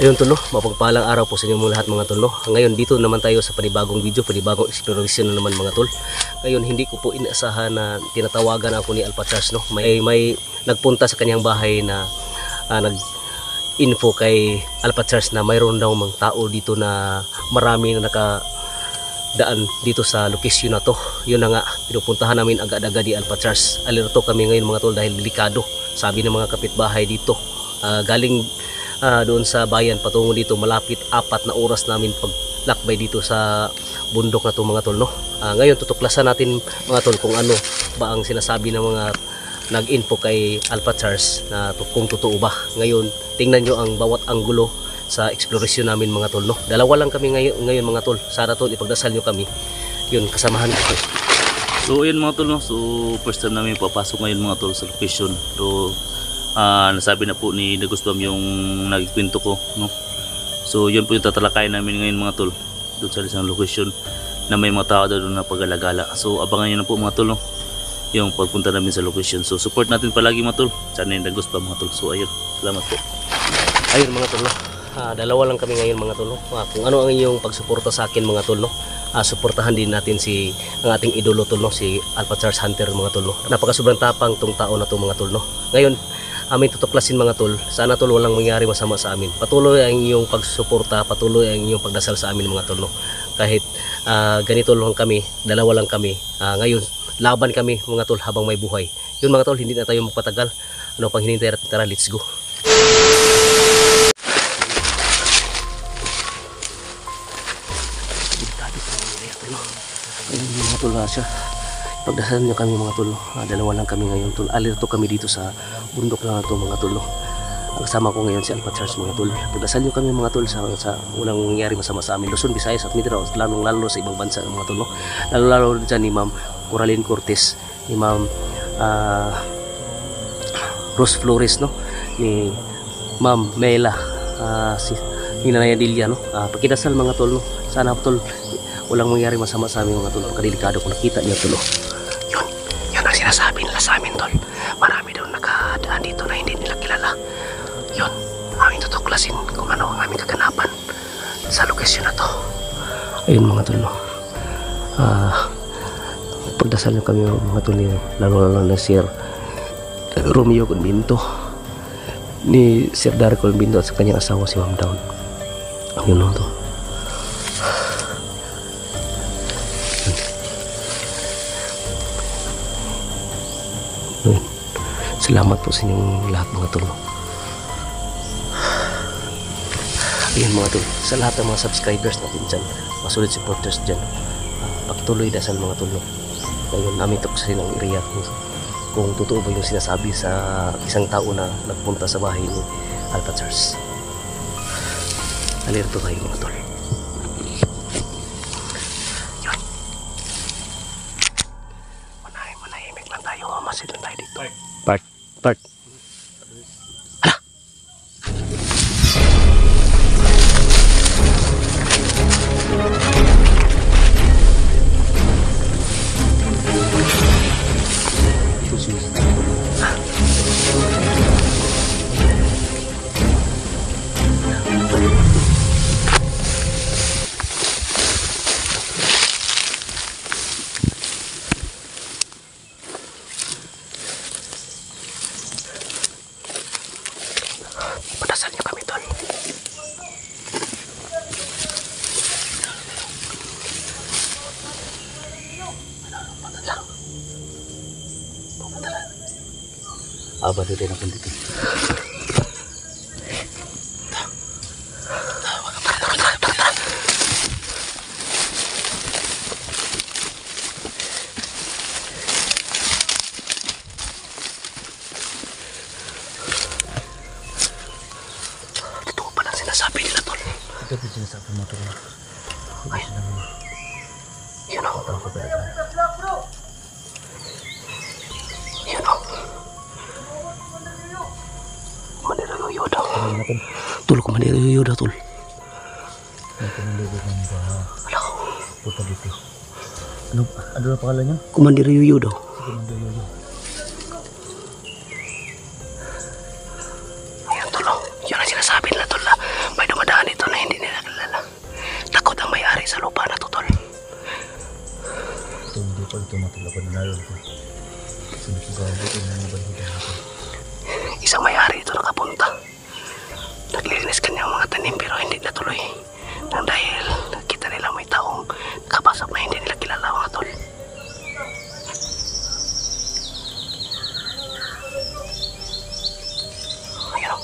Ayun tol, no, mapagpalang araw po sa inyo lahat mga tol, no. Ngayon dito naman tayo sa panibagong video, panibagong exploration na naman mga tol. Ngayon hindi ko po inaasahan na tinatawagan ako ni Alpha Charles, no. May nagpunta sa kanyang bahay na nag-info kay Alpha Charles na mayroon daw mga tao dito na marami na nakadaan dito sa location na to. Yun na nga, pinupuntahan namin agad-agad ni Alpha Charles. Alerto kami ngayon mga tol dahil delikado. Sabi ng mga kapitbahay dito, galing doon sa bayan patungo dito, malapit 4 na oras namin paglakbay dito sa bundok na to mga tol, no. Ngayon tutuklasan natin mga tol kung ano ba ang sinasabi ng mga nag-info kay Alpha Charles na kung totoo ba. Ngayon tingnan nyo ang bawat anggulo sa exploration namin mga tol, no. Dalawa lang kami ngayon mga tol. Sana tol ipagdasal nyo kami. Yun, kasamahan ko. So yun mga tol, no. So first time namin papasok ngayon mga tol sa location. So nasabi na po ni Dagusbam yung nagkwento ko, no. So yun po yung tatalakayin namin ngayon mga tol, doon sa isang location na may mga tao doon na pag-alagala. So abangan nyo na po mga tol, no, yung pagpunta namin sa location. So support natin palagi mga tol, sana yung Dagusbam mga tol. So ayun, salamat po. Ayun mga tol, no. Dalawa lang kami ngayon mga tol, no. Kung ano ang inyong pagsuporta sa akin mga tol, no, suportahan din natin ang ating idolo tol, no, si Alpha Charles Hunter mga tol, no. Napaka sobrang tapang tong tao na to mga tol, no. Ngayon amin tutuklasin mga tol, sana tol walang mangyari masama sa amin. Patuloy ang iyong pagsuporta, patuloy ang iyong pagdasal sa amin mga tol, no. Kahit ganito lang kami, dalawa lang kami, ngayon laban kami mga tol habang may buhay. Yun mga tol, hindi na tayo magpatagal. Ano pang hinintay natin? Tara, let's go. Ayun mga tol, siya. Pagdasalan nyo kami mga tol, no. Dalawa lang kami ngayon tol. Alerto kami dito sa bundok na ito mga tol, no. Ang kasama ko ngayon si Alpha Charles mga tol. Pagdasalan nyo kami mga tol sa walang nangyari masama sa amin, Luzon, Visayas at Mindanao, lalo sa ibang bansa mga tol, no. Lalo dyan ni Ma'am Coraline Cortez, ni Ma'am Rose Flores, no, ni Ma'am Mela, si Nanay Adilia, no. Pagkidasal mga tol, no. Sana tol walang mangyari masama sa amin mga tol. Pagkadelikado kung nakita niyo tol, no. Yun ang sinasabi nila sa amin tol. Marami daw nakadaan dito na hindi nila kilala. Yun, aming tutuklasin kung ano ang aming kaganapan sa lokasyon na to. Ayun mga tol, no. Pagdasal nyo kami mga tol, lalo na Sir Romeo Convinto, ni Sir Darryl Convinto at sa kanyang asawa si Ma'am Dawn. Yun no to. Salamat po sa inyong lahat mga tol. Ayun mga tol, sa lahat ng mga subscribers natin dyan, mga solid supporters dyan, pagtuloy dasal mga tol. Ngayon namin tapusin ang area kung totoo ba yung sinasabi sa isang tao na nagpunta sa bahay ni Alpha Charles. Alerto tayo mga tol. Yun, manahimik lang tayo, masid lang tayo dito. Part. Hala. Padasal nyo kami tol. Aba dito na dito. Sabi nila tol. Ito din sinasabi mo tol. Ay. Yun o. Yun o. Kumandira-yuyo daw. Tol, kumandira-yuyo daw tol. Hello. Puta dito. Ano na pangalan niya? Kumandira-yuyo daw. Kumandira-yuyo. Ayun tol. Yun ang sinasabi nila tol. May dumadaan Ito hindi pa ito matulapad na naroon ko. Sinusugawa ko na nabalita natin. Isang may-ari ito nakapunta. Naglilinis kanyang mga tanim pero hindi natuloy. Nang dahil nakita nila may taong nakapasok na hindi nila kilala mga tol. Ayun o.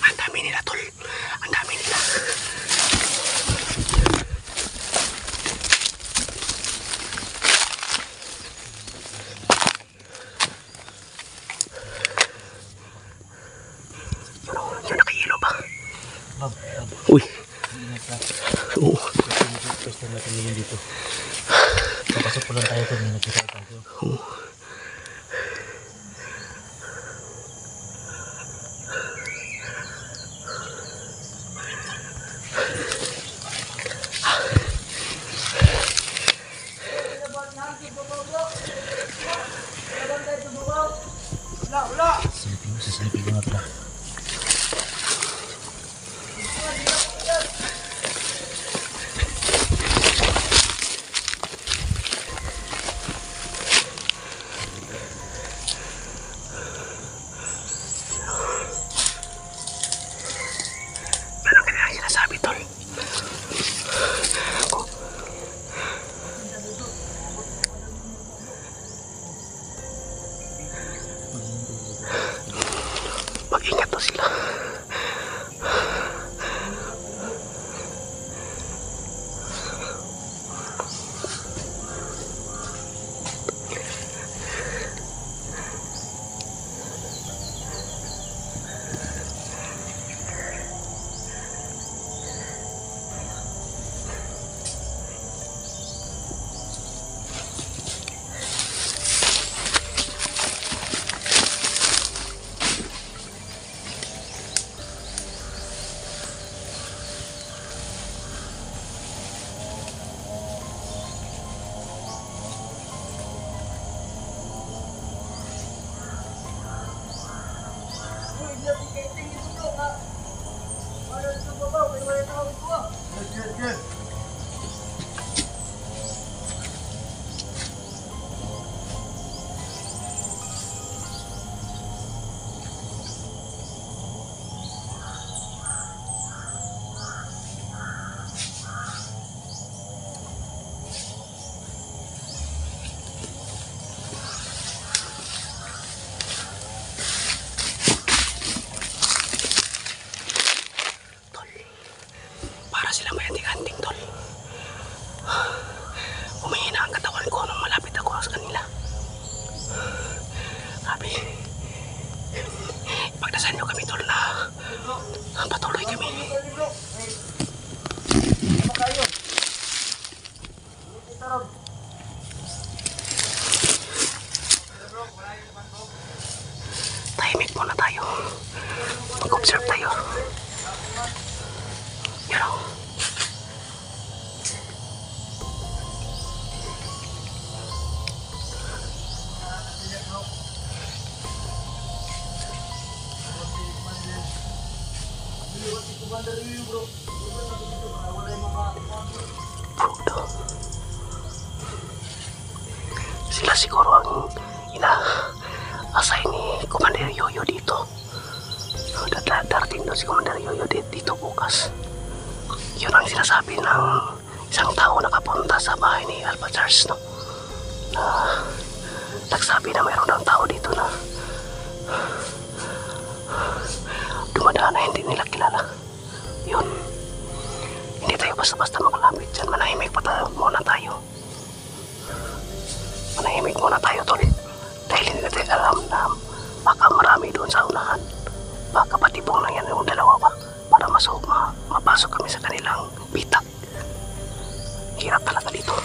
Ang dami nila tol. Ang dami nila. Yun nakahilo ba? Uy. Oo. First time natin ngayon dito. Papasok po lang tayo kung may nakita tayo. Oo. Silipin ko nga pala. Parang kaya sinasabi tol. Mag-ingat to sila. Para sila may anting-anting tol. Umihina ang katawan ko nung malapit ako sa kanila. Sabi, ipagdasal nyo kami tol na patuloy kami. Tahimik muna tayo. Mag-observe tayo. You know. Bruto. Sila siguro ang ina-assign ni Commander Yoyo dito. Darating doon si Commander Yoyo dito bukas. Yun ang sinasabi ng isang tao nakapunta sa bahay ni Alpha Charles, no? Nagsabi na mayroon ng tao dito na dumadaan na hindi nila kilala. Yun. Hindi tayo basta-basta makalapit dyan. Manahimik muna tayo. Manahimik muna tayo, tol. natin alam na baka marami doon sa unahan. Baka patibong lang yan yung dalawa pa para mapasok kami sa kanilang bitak. Hirap talaga dito.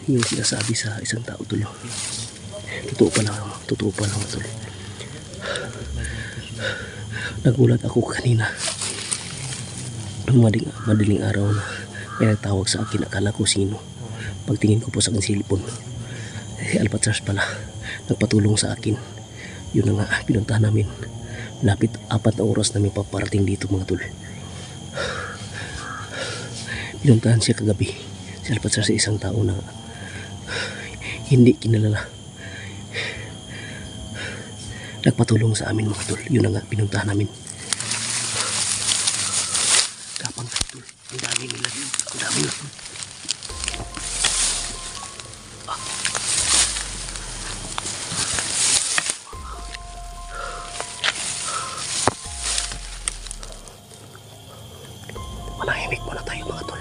Yung sinasabi sa isang tao tol. Totoo pa lang tol. Nagulat ako kanina. Madaling araw na may nagtawag sa akin, akala ko sino. Pagtingin ko po sa aking cellphone, Alpatras pala nagpatulong sa akin. Yun na nga, pinuntahan namin. Lapit 4 na oras namin paparating dito mga tol. Pinuntahan siya kagabi, si Alpatras, sa isang tao na hindi kinalala. Nagpatulong sa amin mga tol. Yun na nga, pinuntahan namin. Kapang tol, ang dami nila din. Ang dami na tol. Manahimik muna tayo mga tol.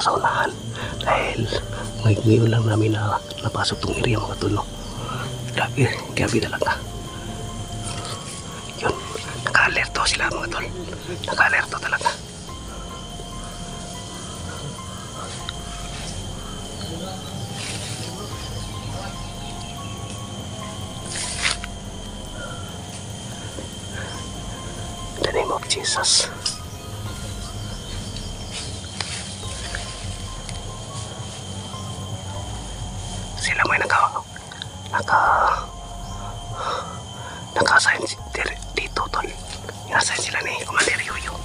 Sa unahan Dahil ngayon lang namin na napasok tong area mga tol, no? Grabe talaga. Yun, naka-alerto sila mga tol. Naka-alerto talaga. In the name of Jesus. Sila may naka-assign dito tol. Ina-assign sila ni Commander Yoyo.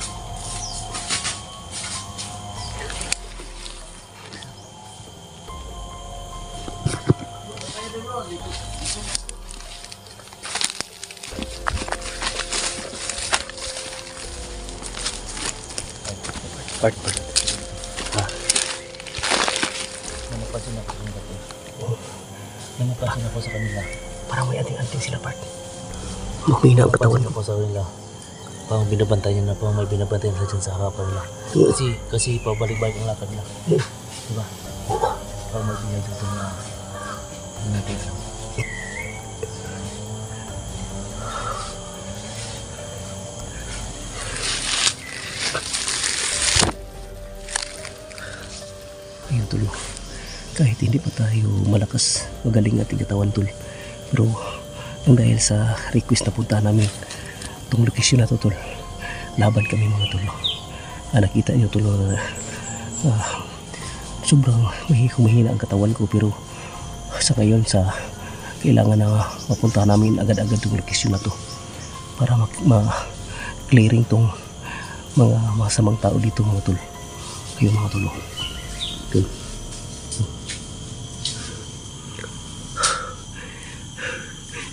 Part. Namapansin ako sa kanila. Namapansin ako sa kanila. Parang may anting-anting sila, part. Mahina ang katawan. Namapansin ako sa kanila. Parang binabantay niya na, parang may binabantay nila dyan sa harapan nila. Kasi pabalik-balik ang lakad nila. Diba? Parang may binabantay dito na natin. Ayun tol, kahit hindi pa tayo malakas, magaling ating katawan tol, pero ang dahil sa request na punta namin itong location na to tol, laban kami mga tol. Nakita nyo tol na sobrang humihina ang katawan ko, pero sa ngayon kailangan na mapunta namin agad-agad itong location na to para ma-clearing tong mga masamang tao dito mga tol. Ayun mga tol, tol.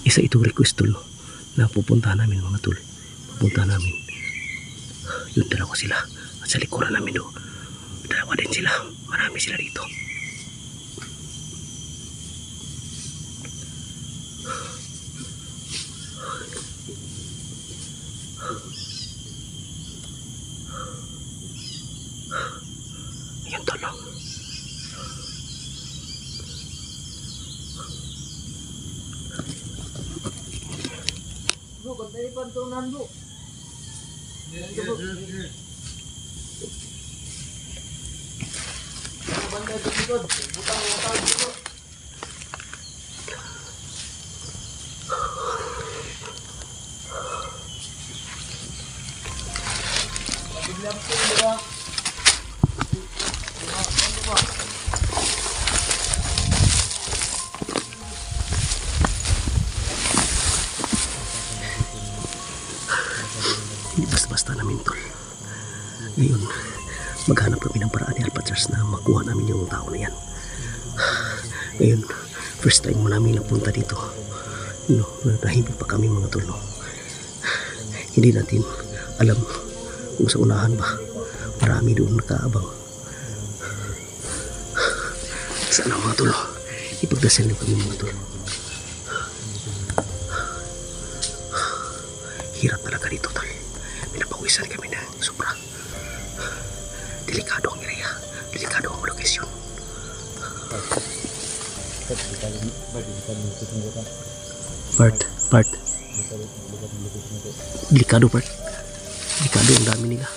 Isa itong request tol na pupuntahan namin mga tol. Pupuntahan namin. Yung dalawa sila. At sa likuran namin do, dalawa din sila. Marami sila dito. Ayan tol. Hindi basta-basta namin tol. Ngayon, maghanap kami ng paraan ni Alpatras na makuha namin yung tao na yan. Ngayon, first time mo namin napunta dito. No, nahimik pa kami mga tol. No? Hindi natin alam kung sa unahan ba marami doon nakaabang. Sana mga tol, ipagdasal niyo kami mga tol. Hirap talaga dito tol. Pinapawisan kami na sobra. Delikado ang area. Delikado ang lokasyon. Part. Delikado part. Delikado ang dami nila.